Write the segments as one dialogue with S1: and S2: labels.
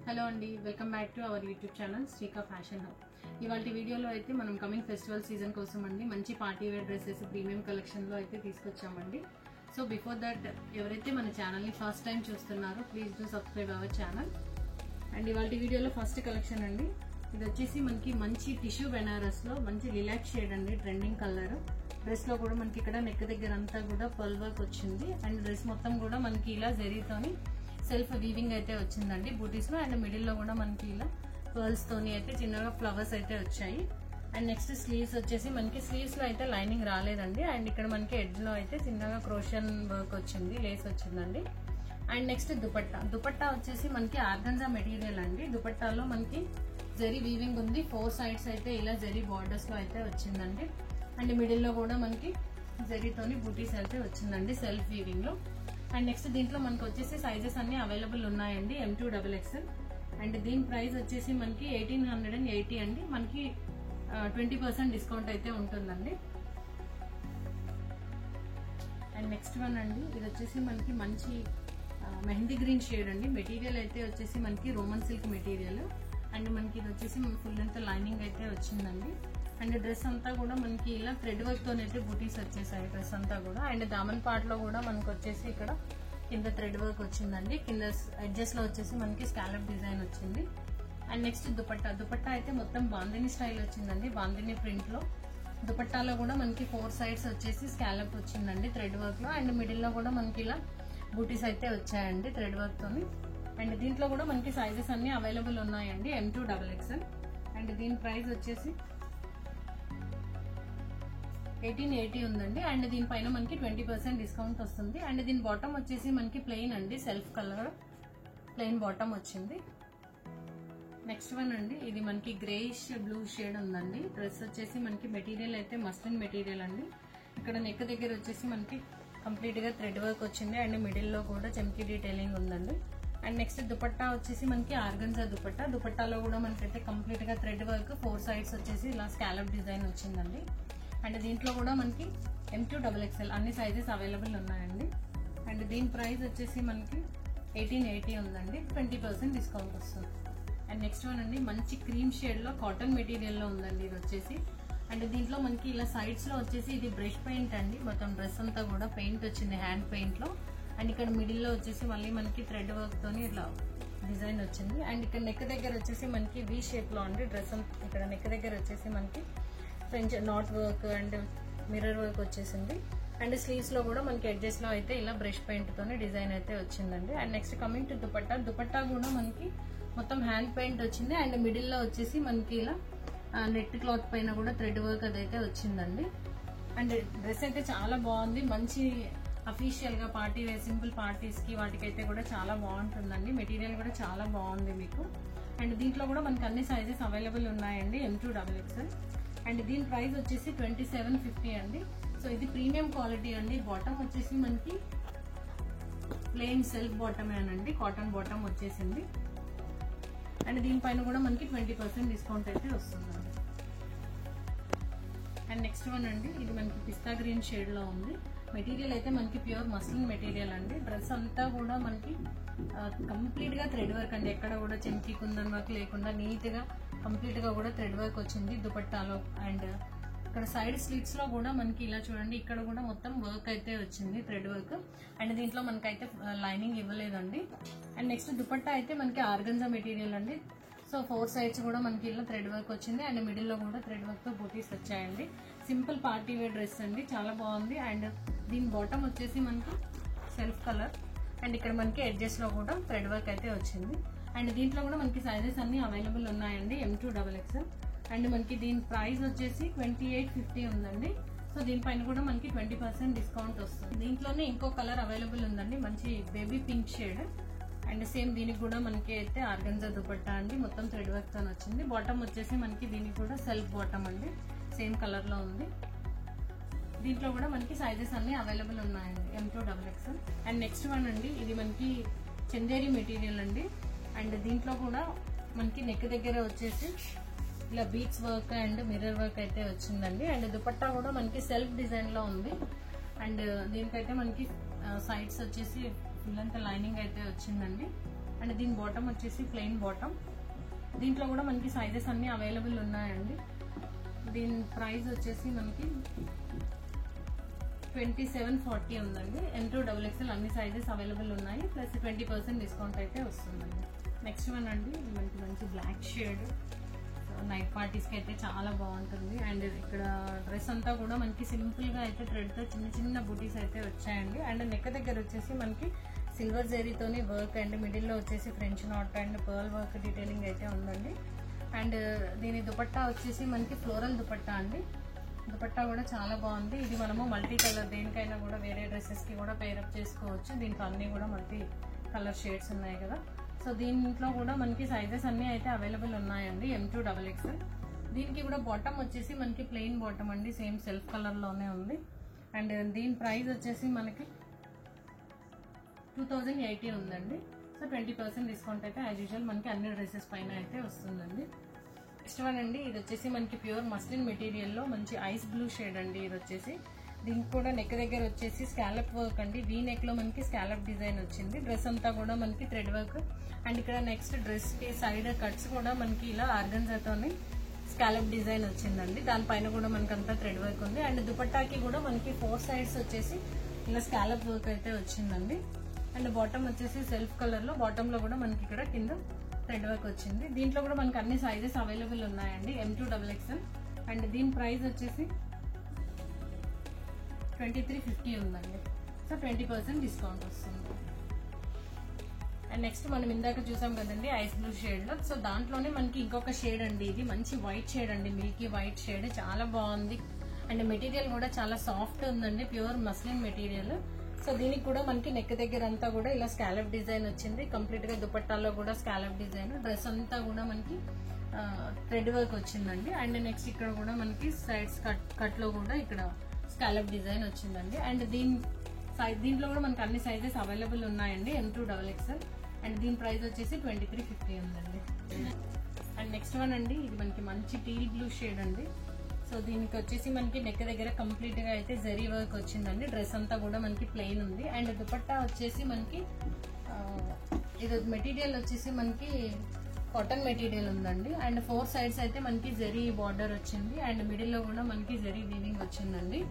S1: Hello అండి, welcome back to our YouTube channel Srika fashion hub. ఇవాళ వీడియోలో అయితే మనం కమింగ్ ఫెస్టివల్ సీజన్ కోసం అండి మంచి పార్టీ వేర్ డ్రెస్సెస్ ప్రీమియం కలెక్షన్లో అయితే తీసుకొచ్చామండి. సో బిఫోర్ దట్ ఎవరైతే మన ఛానల్ని ఫస్ట్ టైం చూస్తున్నారో please do subscribe our channel. And ఇవాళ వీడియోలో ఫస్ట్ కలెక్షన్ అండి, ఇది వచ్చేసి మనకి మంచి టిష్యూ బెనారస్లో మంచి లిలాక్ షేడ్ అండి, ట్రెండింగ్ కలర్. డ్రెస్లో కూడా మనకి ఇక్కడ నెక్ దగ్గర అంతా కూడా పర్ల్ వర్క్ వచ్చింది. అండ్ డ్రెస్ మొత్తం కూడా మనకి ఇలా జరీతోని సెల్ఫ్ వీవింగ్ అయితే వచ్చిందండి బూటీస్ లో. అండ్ మిడిల్ లో కూడా మనకి ఇలా పర్ల్స్ తోని అయితే చిన్నగా ఫ్లవర్స్ అయితే వచ్చాయి. అండ్ నెక్స్ట్ స్లీవ్స్ వచ్చేసి మనకి స్లీవ్స్ లో అయితే లైనింగ్ రాలేదండి. అండ్ ఇక్కడ మనకి ఎడ్జ్ లో అయితే చిన్నగా క్రోషన్ వర్క్ వచ్చింది, లేస్ వచ్చిందండి. అండ్ నెక్స్ట్ దుపట్టా వచ్చేసి మనకి ఆర్గంజా మెటీరియల్ అండి. దుపట్టాలో మనకి జరీ వీవింగ్ ఉంది, 4 సైడ్స్ అయితే ఇలా జరీ బార్డర్స్ లో అయితే వచ్చిందండి. అండ్ మిడిల్ లో కూడా మనకి జరీతోని బూటీస్ అయితే వచ్చిందండి సెల్ఫ్ వీవింగ్ లో. అండ్ నెక్స్ట్ దీంట్లో మనకి వచ్చేసి సైజెస్ అన్ని అవైలబుల్ ఉన్నాయండి, M2XXL. అండ్ దీని ప్రైస్ వచ్చేసి మనకి 1880 అండి. మనకి 20% డిస్కౌంట్ అయితే ఉంటుందండి. అండ్ నెక్స్ట్ వన్ అండి, ఇది వచ్చేసి మనకి మంచి మెహందీ గ్రీన్ షేడ్ అండి. మెటీరియల్ అయితే వచ్చేసి మనకి రోమన్ సిల్క్ మెటీరియల్. అండ్ మనకి ఇది వచ్చేసి ఫుల్ లెంత్ లైనింగ్ అయితే వచ్చిందండి. అండ్ డ్రెస్ అంతా కూడా మనకి ఇలా థ్రెడ్ వర్క్ తోనైతే బూటీస్ వచ్చేసాయి డ్రెస్ అంతా కూడా. అండ్ దామన్ పార్ట్ లో కూడా మనకు వచ్చేసి ఇక్కడ కింద థ్రెడ్ వర్క్ వచ్చిందండి, కింద ఎడ్జెస్ లో వచ్చేసి మనకి స్కాలప్ డిజైన్ వచ్చింది. అండ్ నెక్స్ట్ దుపట్టా అయితే మొత్తం బాందిని స్టైల్ వచ్చిందండి, బాందిని ప్రింట్ లో. దుపట్టాలో కూడా మనకి 4 సైడ్స్ వచ్చేసి స్కాలప్ వచ్చిందండి థ్రెడ్ వర్క్ లో. అండ్ మిడిల్ లో కూడా మనకి ఇలా బూటీస్ అయితే వచ్చాయండి థ్రెడ్ వర్క్ తోని. అండ్ దీంట్లో కూడా మనకి సైజెస్ అన్ని అవైలబుల్ ఉన్నాయండి, M2XXL. అండ్ దీని ప్రైస్ వచ్చేసి 1880 ఉందండి. అండ్ దీనిపైన మనకి 20% డిస్కౌంట్ వస్తుంది. అండ్ దీని బాటమ్ వచ్చేసి మనకి ప్లెయిన్ అండి, సెల్ఫ్ కలర్ ప్లెయిన్ బాటమ్ వచ్చింది. నెక్స్ట్ వన్ అండి, ఇది మనకి గ్రేయిష్ బ్లూ షేడ్ ఉందండి. డ్రెస్ వచ్చేసి మనకి మెటీరియల్ అయితే మస్లిన్ మెటీరియల్ అండి. ఇక్కడ నెక్ దగ్గర వచ్చేసి మనకి కంప్లీట్ గా థ్రెడ్ వర్క్ వచ్చింది. అండ్ మిడిల్ లో కూడా చమ్కీ డీటెయిలింగ్ ఉందండి. అండ్ నెక్స్ట్ దుపట్టా వచ్చేసి మనకి ఆర్గంజా దుపట్టాలో కూడా మనకైతే కంప్లీట్ గా థ్రెడ్ వర్క్ 4 సైడ్స్ వచ్చేసి ఇలా స్కాలప్ డిజైన్ వచ్చిందండి. అండ్ దీంట్లో కూడా మనకి M2XXL అన్ని సైజెస్ అవైలబుల్ ఉన్నాయండి. అండ్ దీని ప్రైస్ వచ్చేసి మనకి 1880 ఉందండి, 20% డిస్కౌంట్ వస్తుంది. అండ్ నెక్స్ట్ వన్ అండి, మంచి క్రీమ్ షేడ్ లో కాటన్ మెటీరియల్ లో ఉందండి ఇది వచ్చేసి. అండ్ దీంట్లో మనకి ఇలా సైడ్స్ లో వచ్చేసి ఇది బ్రష్ పెయింట్ అండి, మొత్తం డ్రెస్ అంతా కూడా పెయింట్ వచ్చింది హ్యాండ్ పెయింట్ లో. అండ్ ఇక్కడ మిడిల్ లో వచ్చేసి మళ్ళీ మనకి థ్రెడ్ వర్క్ తోని ఇట్లా డిజైన్ వచ్చింది. అండ్ ఇక్కడ నెక్ దగ్గర వచ్చేసి మనకి V షేప్ లో అండి డ్రెస్. ఇక్కడ నెక్ దగ్గర వచ్చేసి మనకి French knot work and mirror work వచ్చేసింది. అండ్ స్లీవ్స్ లో కూడా మనకి ఎడ్జెస్ లో అయితే ఇలా బ్రష్ పెయింట్ తోని డిజైన్ అయితే వచ్చిందండి. And next coming to dupatta కూడా మనకి మొత్తం హ్యాండ్ పెయింట్ వచ్చింది. అండ్ మిడిల్ లో వచ్చేసి మనకి ఇలా నెట్ క్లాత్ పైన కూడా థ్రెడ్ వర్క్ అదైతే వచ్చిందండి. అండ్ డ్రెస్ అయితే చాలా బాగుంది, మంచి అఫీషియల్ గా పార్టీ వేర్ సింపుల్ పార్టీస్ కి వాటికైతే కూడా చాలా బాగుంటుందండి. మెటీరియల్ కూడా చాలా బాగుంది మీకు. అండ్ దీంట్లో కూడా మనకి అన్ని సైజెస్ అవైలబుల్ ఉన్నాయండి, M2XXL. అండ్ దీని ప్రైస్ వచ్చేసి 2750 అండి. సో ఇది ప్రీమియం క్వాలిటీ అండి. బాటమ్ వచ్చేసి మనకి ప్లెయిన్ సెల్ఫ్ బాటమే అనండి, కాటన్ బాటమ్ వచ్చేసింది. అండ్ దీనిపైన కూడా మనకి 20% డిస్కౌంట్ అయితే వస్తుందండి. అండ్ నెక్స్ట్ వన్ అండి, ఇది మనకి పిస్తా గ్రీన్ షేడ్ లో ఉంది. మెటీరియల్ అయితే మనకి ప్యూర్ మస్లిన్ మెటీరియల్ అండి. డ్రెస్ అంతా కూడా మనకి కంప్లీట్ గా థ్రెడ్ వర్క్ అండి, ఎక్కడ కూడా చెంకి కుందన్ వర్క్ లేకుండా నీట్ గా కంప్లీట్ గా కూడా థ్రెడ్ వర్క్ వచ్చింది దుపట్టాలో. అండ్ ఇక్కడ సైడ్ స్లిట్స్ లో కూడా మనకి ఇలా చూడండి, ఇక్కడ కూడా మొత్తం వర్క్ అయితే వచ్చింది థ్రెడ్ వర్క్. అండ్ దీంట్లో మనకైతే లైనింగ్ ఇవ్వలేదండి. అండ్ నెక్స్ట్ దుపట్టా అయితే మనకి ఆర్గంజా మెటీరియల్ అండి. సో 4 సైడ్స్ కూడా మనకి ఇలా థ్రెడ్ వర్క్ వచ్చింది. అండ్ మిడిల్ లో కూడా థ్రెడ్ వర్క్ తో బూటీస్ వచ్చాయండి. సింపుల్ పార్టీ వేర్ డ్రెస్ అండి, చాలా బాగుంది. అండ్ దీని బాటమ్ వచ్చేసి మనకి సెల్ఫ్ కలర్. అండ్ ఇక్కడ మనకి ఎడ్జెస్ లో కూడా థ్రెడ్ వర్క్ అయితే వచ్చింది. అండ్ దీంట్లో కూడా మనకి సైజెస్ అన్ని అవైలబుల్ ఉన్నాయండి, M2XXL. అండ్ మనకి దీని ప్రైస్ వచ్చేసి 2850 ఉందండి. సో దీనిపైన కూడా మనకి 20% డిస్కౌంట్ వస్తుంది. దీంట్లోనే ఇంకో కలర్ అవైలబుల్ ఉందండి, మంచి baby pink shade. And same దీనికి కూడా మనకి అయితే ఆర్గంజా దుపట్టా అండి, మొత్తం థ్రెడ్ వర్క్ తో వచ్చింది. బాటమ్ వచ్చేసి మనకి దీనికి కూడా సెల్ఫ్ బాటమ్ అండి, సేమ్ కలర్ లో ఉంది. దీంట్లో కూడా మనకి సైజెస్ అన్ని అవైలబుల్ ఉన్నాయండి, M2XXL. అండ్ నెక్స్ట్ వన్ అండి, ఇది మనకి చందేరి మెటీరియల్ అండి. అండ్ దీంట్లో కూడా మనకి నెక్ దగ్గర వచ్చేసి ఇలా beads work and mirror work అయితే వచ్చిందండి. అండ్ దుపట్టా కూడా మనకి సెల్ఫ్ డిజైన్ లో ఉంది. అండ్ దీనికైతే మనకి సైడ్స్ వచ్చేసి ఫుల్ అంతా లైనింగ్ అయితే వచ్చిందండి. అండ్ దీని బాటమ్ వచ్చేసి ప్లెయిన్ బాటమ్. దీంట్లో కూడా మనకి సైజెస్ అన్ని అవైలబుల్ ఉన్నాయండి. దీని ప్రైస్ వచ్చేసి మనకి 2740 ఉందండి. M2XXL అన్ని సైజెస్ అవైలబుల్ ఉన్నాయి, ప్లస్ 20% డిస్కౌంట్ అయితే వస్తుందండి. నెక్స్ట్ వన్ అండి, మనకి మంచి బ్లాక్ షేడ్ నైట్ పార్టీస్కి అయితే చాలా బాగుంటుంది. అండ్ ఇక్కడ డ్రెస్ అంతా కూడా మనకి సింపుల్గా అయితే థ్రెడ్తో చిన్న చిన్న బూటీస్ అయితే వచ్చాయండి. అండ్ నెక్ దగ్గర వచ్చేసి మనకి సిల్వర్ జరీతోని వర్క్ అండ్ మిడిల్లో వచ్చేసి French knot and pearl work detailing అయితే ఉందండి. అండ్ దీని దుపట్టా వచ్చేసి మనకి ఫ్లోరల్ దుపట్టా అండి. దుపట్టా కూడా చాలా బాగుంది. ఇది మనము మల్టీ కలర్ దేనికైనా కూడా వేరే డ్రెస్సెస్కి కూడా పేరప్ చేసుకోవచ్చు. దీంట్లో అన్నీ కూడా మల్టీ కలర్ షేడ్స్ ఉన్నాయి కదా. సో దీంట్లో కూడా మనకి సైజెస్ అన్నీ అయితే అవైలబుల్ ఉన్నాయండి. M2XXL. దీనికి కూడా బాటమ్ వచ్చేసి మనకి ప్లెయిన్ బాటమ్ అండి, సేమ్ సెల్ఫ్ కలర్లోనే ఉంది. అండ్ దీని ప్రైస్ వచ్చేసి మనకి 2080 ఉందండి. సో 20% డిస్కౌంట్ అయితే యాజ్ యూజువల్ మనకి అన్ని డ్రెస్సెస్ పైన అయితే వస్తుందండి. నెక్స్ట్ వన్ అండి, ఇది వచ్చేసి మనకి ప్యూర్ మస్లిన్ మెటీరియల్లో మంచి ఐస్ బ్లూ షేడ్ అండి. ఇది వచ్చేసి దీనికి కూడా నెక్ దగ్గర వచ్చేసి స్కాలప్ వర్క్ అండి. వీ నెక్ లో మనకి స్కాలప్ డిజైన్ వచ్చింది. డ్రెస్ అంతా కూడా మనకి థ్రెడ్ వర్క్. అండ్ ఇక్కడ నెక్స్ట్ డ్రెస్ కి సైడ్ కట్స్ కూడా మనకి ఇలా ఆర్గన్జాతోని స్కాలప్ డిజైన్ వచ్చిందండి. దానిపైన కూడా మనకి అంతా థ్రెడ్ వర్క్ ఉంది. అండ్ దుపట్టాకి కూడా మనకి 4 సైడ్స్ వచ్చేసి ఇలా స్కాలప్ వర్క్ అయితే వచ్చిందండి. అండ్ బాటమ్ వచ్చేసి సెల్ఫ్ కలర్ లో, బాటమ్ లో కూడా మనకి ఇక్కడ కింద థ్రెడ్ వర్క్ వచ్చింది. దీంట్లో కూడా మనకి అన్ని సైజెస్ అవైలబుల్ ఉన్నాయండి. M2XXL. అండ్ దీని ప్రైస్ వచ్చేసి 2350 ఉందండి. సో 20% డిస్కౌంట్ వస్తుంది. అండ్ నెక్స్ట్ మనం ఇందాక చూసాం కదండి ఐస్ బ్లూ షేడ్ లో. సో దాంట్లోనే మనకి ఇంకొక షేడ్ అండి. ఇది మంచి వైట్ షేడ్ అండి, మిల్కీ వైట్ షేడ్, చాలా బాగుంది. అండ్ మెటీరియల్ కూడా చాలా సాఫ్ట్ ఉందండి, ప్యూర్ మస్లిన్ మెటీరియల్. సో దీనికి కూడా మనకి నెక్ దగ్గర అంతా కూడా ఇలా స్కాలప్ డిజైన్ వచ్చింది. కంప్లీట్ గా దుపట్టాలో కూడా స్కాలప్ డిజైన్, డ్రెస్ అంతా కూడా మనకి థ్రెడ్ వర్క్ వచ్చిందండి. అండ్ నెక్స్ట్ ఇక్కడ కూడా మనకి సైడ్స్ కట్ లో కూడా ఇక్కడ స్కాలప్ డిజైన్ వచ్చిందండి. అండ్ దీంట్లో కూడా మనకి అన్ని సైజెస్ అవైలబుల్ ఉన్నాయండి. M2XXL. అండ్ దీని ప్రైస్ వచ్చేసి 2350 ఉందండి. అండ్ నెక్స్ట్ వన్ అండి, ఇది మనకి మంచి టీల్ బ్లూ షేడ్ అండి. సో దీనికి వచ్చేసి మనకి నెక్ దగ్గర కంప్లీట్ గా అయితే జరీ వర్క్ వచ్చిందండి. డ్రెస్ అంతా కూడా మనకి ప్లెయిన్ ఉంది. అండ్ దుపట్టా వచ్చేసి మనకి ఇది మెటీరియల్ వచ్చేసి మనకి కాటన్ మెటీరియల్ ఉందండి. అండ్ 4 సైడ్స్ అయితే మనకి జరీ బార్డర్ వచ్చింది. అండ్ మిడిల్ లో కూడా మనకి జరీ వీవింగ్ వచ్చిందండి.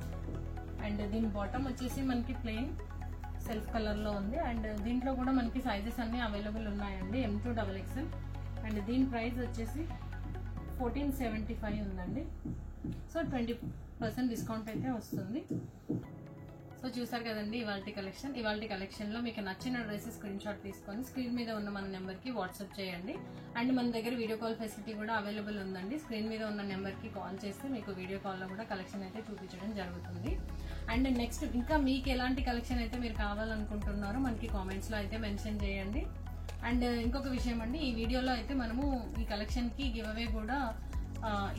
S1: అండ్ దీని బాటమ్ వచ్చేసి మనకి ప్లెయిన్ సెల్ఫ్ కలర్ లో ఉంది. అండ్ దీంట్లో కూడా మనకి సైజెస్ అన్ని అవైలబుల్ ఉన్నాయండి. M2XXL. అండ్ దీని ప్రైస్ వచ్చేసి 1475 ఉందండి. సో 20% డిస్కౌంట్ అయితే వస్తుంది. సో చూసారు కదండి ఇవాల్టి కలెక్షన్ లో మీకు నచ్చిన డ్రెస్సెస్ స్క్రీన్ షాట్ తీసుకొని స్క్రీన్ మీద ఉన్న మన నెంబర్ కి వాట్సాప్ చేయండి. అండ్ మన దగ్గర వీడియో కాల్ ఫెసిలిటీ కూడా అవైలబుల్ ఉందండి. స్క్రీన్ మీద ఉన్న నెంబర్ కి కాల్ చేస్తే మీకు వీడియో కాల్ లో కూడా కలెక్షన్ అయితే చూపించడం జరుగుతుంది. అండ్ నెక్స్ట్ ఇంకా మీకు ఎలాంటి కలెక్షన్ అయితే మీరు కావాలనుకుంటున్నారో మనకి కామెంట్స్ లో అయితే మెన్షన్ చేయండి. అండ్ ఇంకొక విషయం అండి, ఈ వీడియోలో అయితే మనము ఈ కలెక్షన్ కి గివ్ అవే కూడా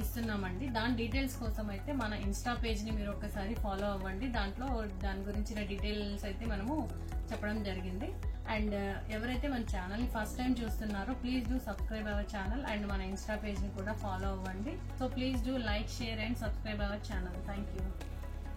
S1: ఇస్తున్నామండి. దాని డీటెయిల్స్ కోసం అయితే మన ఇన్స్టా పేజ్ ని మీరు ఒకసారి ఫాలో అవ్వండి. దాంట్లో దాని గురించిన డీటెయిల్స్ అయితే మనము చెప్పడం జరిగింది. అండ్ ఎవరైతే మన ఛానల్ ని ఫస్ట్ టైం చూస్తున్నారో please do subscribe our channel. And మన ఇన్స్టా పేజ్ ని కూడా ఫాలో అవ్వండి. So please do like, share and subscribe our channel. Thank you.